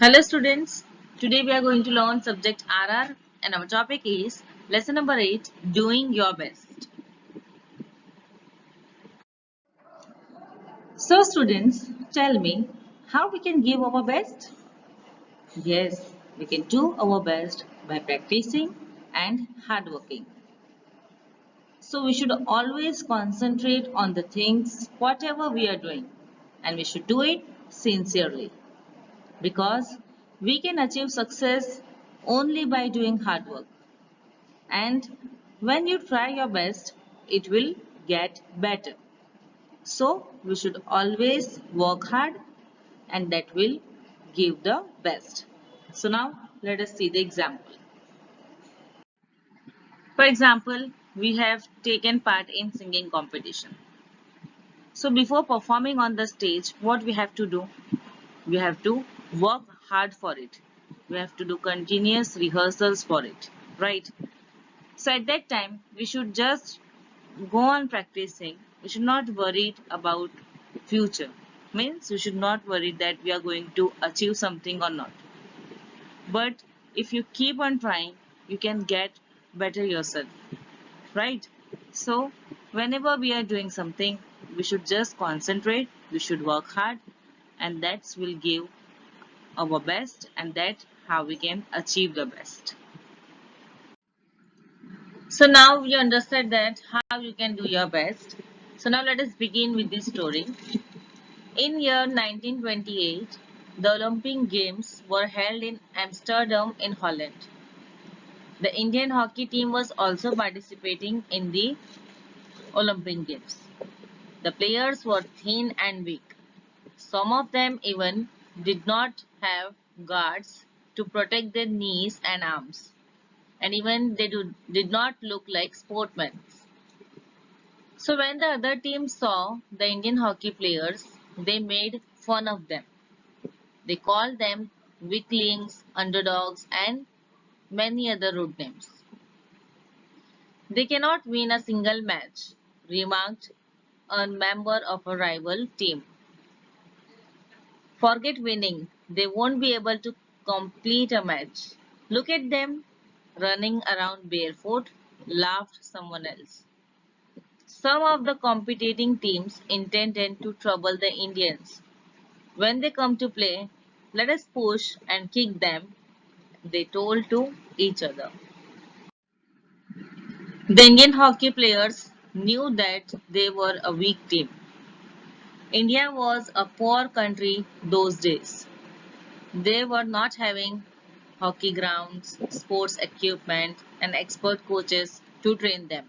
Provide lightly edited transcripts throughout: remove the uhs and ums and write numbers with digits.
Hello students, today we are going to learn subject RR and our topic is lesson number 8, doing your best. So students, tell me how we can give our best? Yes, we can do our best by practicing and hard working. So we should always concentrate on the things whatever we are doing and we should do it sincerely because we can achieve success only by doing hard work. And when you try your best, it will get better. So we should always work hard and that will give the best. So now let us see the example. For example, we have taken part in singing competition. So before performing on the stage, what we have to do? We have to work hard for it. We have to do continuous rehearsals for it, right? So at that time, we should just go on practicing. We should not worry about future. Means we should not worry that we are going to achieve something or not. But if you keep on trying, you can get better yourself, right? So whenever we are doing something, we should just concentrate, we should work hard, and that will give our best, and that how we can achieve the best. So now we understand that how you can do your best. So now let us begin with this story. In year 1928, the Olympic Games were held in Amsterdam in Holland. The Indian hockey team was also participating in the Olympic Games. The players were thin and weak. Some of them even did not have guards to protect their knees and arms. And even they did not look like sportsmen. So when the other team saw the Indian hockey players, they made fun of them. They called them weaklings, underdogs, and many other rude names. They cannot win a single match, remarked a member of a rival team. Forget winning, they won't be able to complete a match. Look at them running around barefoot, laughed someone else. Some of the competing teams intended to trouble the Indians. When they come to play, let us push and kick them, they told to each other. The Indian hockey players knew that they were a weak team. India was a poor country those days. They were not having hockey grounds, sports equipment, and expert coaches to train them.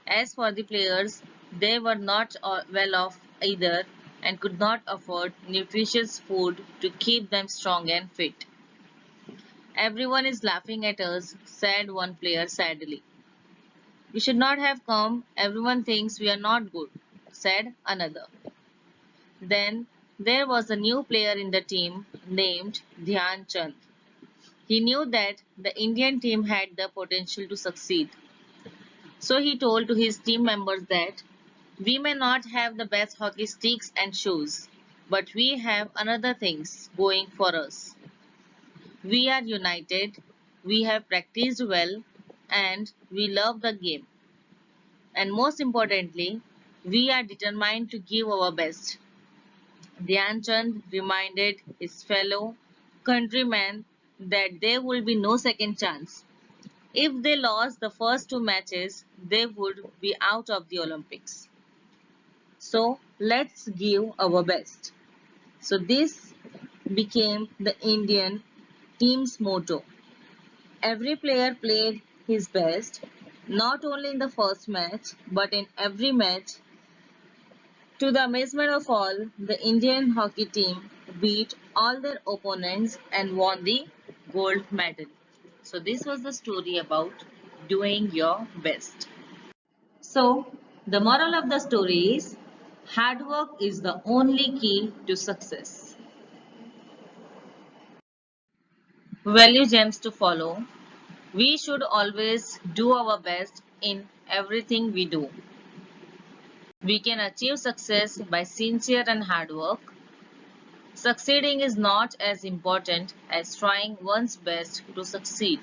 As for the players, they were not well off either and could not afford nutritious food to keep them strong and fit. Everyone is laughing at us, said one player sadly. We should not have come, everyone thinks we are not good, said another. Then there was a new player in the team named Dhyan Chand. He knew that the Indian team had the potential to succeed. So he told to his team members that we may not have the best hockey sticks and shoes, but we have another things going for us. We are united, we have practiced well, and we love the game. And most importantly, we are determined to give our best. Dhyan Chand reminded his fellow countrymen that there will be no second chance. If they lost the first two matches, they would be out of the Olympics. So let's give our best. So this became the Indian team's motto. Every player played his best, not only in the first match, but in every match. To the amazement of all, the Indian hockey team beat all their opponents and won the gold medal. So this was the story about doing your best. So the moral of the story is hard work is the only key to success. Value gems to follow. We should always do our best in everything we do. We can achieve success by sincere and hard work. Succeeding is not as important as trying one's best to succeed.